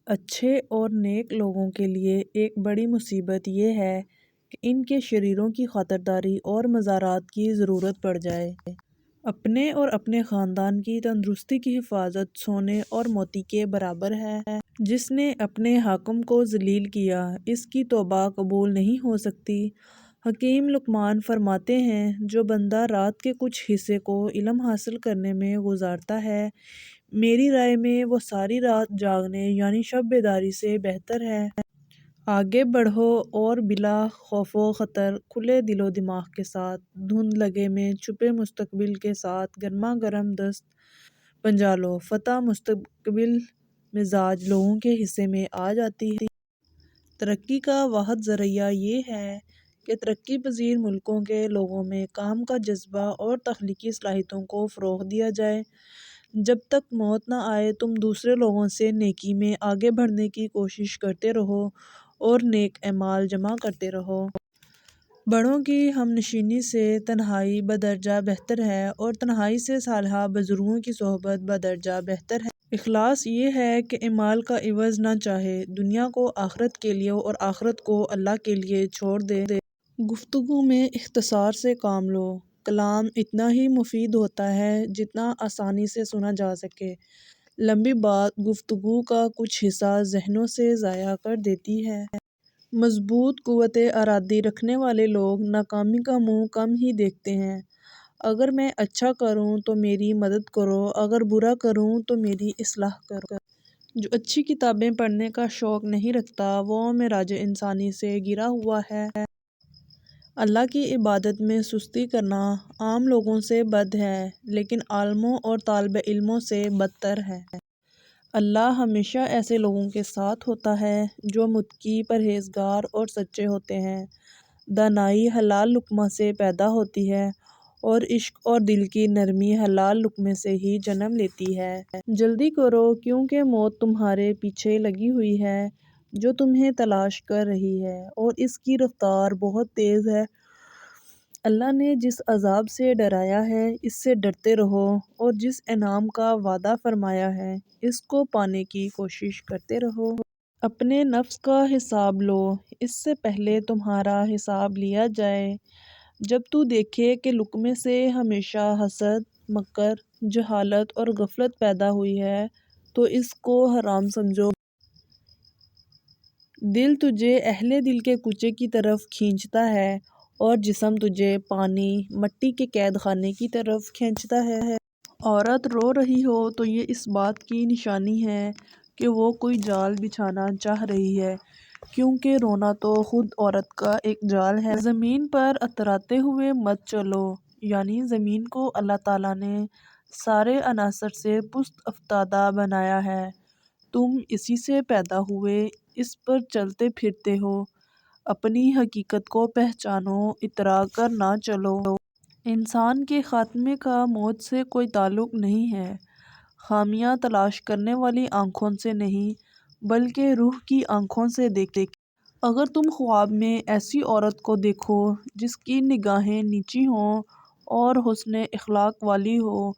اچھے اور نیک لوگوں کے لیے ایک بڑی مصیبت یہ ہے کہ ان کے شریروں کی خاطرداری اور مزارات کی ضرورت پڑ جائے۔ اپنے اور اپنے خاندان کی تندرستی کی حفاظت سونے اور موتی کے برابر ہے۔ جس نے اپنے حاکم کو ذلیل کیا، اس کی توبہ قبول نہیں ہو سکتی۔ حکیم لقمان فرماتے ہیں، جو بندہ رات کے کچھ حصے کو علم حاصل کرنے میں گزارتا ہے، میری رائے میں وہ ساری رات جاگنے یعنی شب بیداری سے بہتر ہے۔ آگے بڑھو اور بلا خوف و خطر کھلے دل و دماغ کے ساتھ، دھند لگے میں چھپے مستقبل کے ساتھ گرما گرم دست پنجا لو۔ فتح مستقبل مزاج لوگوں کے حصے میں آ جاتی ہے۔ ترقی کا واحد ذریعہ یہ ہے کہ ترقی پذیر ملکوں کے لوگوں میں کام کا جذبہ اور تخلیقی صلاحیتوں کو فروغ دیا جائے۔ جب تک موت نہ آئے تم دوسرے لوگوں سے نیکی میں آگے بڑھنے کی کوشش کرتے رہو اور نیک اعمال جمع کرتے رہو۔ بڑوں کی ہم نشینی سے تنہائی بدرجہ بہتر ہے اور تنہائی سے صالحہ بزرگوں کی صحبت بدرجہ بہتر ہے۔ اخلاص یہ ہے کہ اعمال کا عوض نہ چاہے، دنیا کو آخرت کے لیے اور آخرت کو اللہ کے لیے چھوڑ دے۔ گفتگو میں اختصار سے کام لو۔ کلام اتنا ہی مفید ہوتا ہے جتنا آسانی سے سنا جا سکے۔ لمبی بات گفتگو کا کچھ حصہ ذہنوں سے ضائع کر دیتی ہے۔ مضبوط قوت ارادی رکھنے والے لوگ ناکامی کا منہ کم ہی دیکھتے ہیں۔ اگر میں اچھا کروں تو میری مدد کرو، اگر برا کروں تو میری اصلاح کرو۔ جو اچھی کتابیں پڑھنے کا شوق نہیں رکھتا وہ معراج انسانی سے گرا ہوا ہے۔ اللہ کی عبادت میں سستی کرنا عام لوگوں سے بد ہے لیکن عالموں اور طالب علموں سے بدتر ہے۔ اللہ ہمیشہ ایسے لوگوں کے ساتھ ہوتا ہے جو متقی، پرہیزگار اور سچے ہوتے ہیں۔ دانائی حلال لقمہ سے پیدا ہوتی ہے اور عشق اور دل کی نرمی حلال لقمے سے ہی جنم لیتی ہے۔ جلدی کرو کیونکہ موت تمہارے پیچھے لگی ہوئی ہے، جو تمہیں تلاش کر رہی ہے اور اس کی رفتار بہت تیز ہے۔ اللہ نے جس عذاب سے ڈرایا ہے اس سے ڈرتے رہو اور جس انعام کا وعدہ فرمایا ہے اس کو پانے کی کوشش کرتے رہو۔ اپنے نفس کا حساب لو اس سے پہلے تمہارا حساب لیا جائے۔ جب تو دیکھے کہ لقمے سے ہمیشہ حسد، مکر، جہالت اور غفلت پیدا ہوئی ہے تو اس کو حرام سمجھو۔ دل تجھے اہل دل کے کوچے کی طرف کھینچتا ہے اور جسم تجھے پانی، مٹی کے قید خانے کی طرف کھینچتا ہے۔ عورت رو رہی ہو تو یہ اس بات کی نشانی ہے کہ وہ کوئی جال بچھانا چاہ رہی ہے، کیونکہ رونا تو خود عورت کا ایک جال ہے۔ زمین پر اتراتے ہوئے مت چلو، یعنی زمین کو اللہ تعالیٰ نے سارے عناصر سے پست افتادہ بنایا ہے، تم اسی سے پیدا ہوئے، اس پر چلتے پھرتے ہو، اپنی حقیقت کو پہچانو، اترا کر نہ چلو۔ انسان کے خاتمے کا موت سے کوئی تعلق نہیں ہے، خامیاں تلاش کرنے والی آنکھوں سے نہیں بلکہ روح کی آنکھوں سے دیکھیں۔ اگر تم خواب میں ایسی عورت کو دیکھو جس کی نگاہیں نیچی ہوں اور حسن اخلاق والی ہو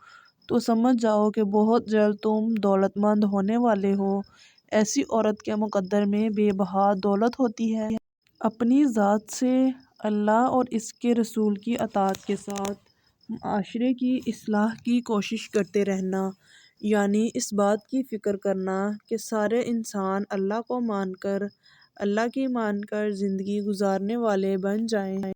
تو سمجھ جاؤ کہ بہت جلد تم دولت مند ہونے والے ہو۔ ایسی عورت کے مقدر میں بے بہا دولت ہوتی ہے۔ اپنی ذات سے اللہ اور اس کے رسول کی اطاعت کے ساتھ معاشرے کی اصلاح کی کوشش کرتے رہنا، یعنی اس بات کی فکر کرنا کہ سارے انسان اللہ کو مان کر، اللہ کی مان کر زندگی گزارنے والے بن جائیں۔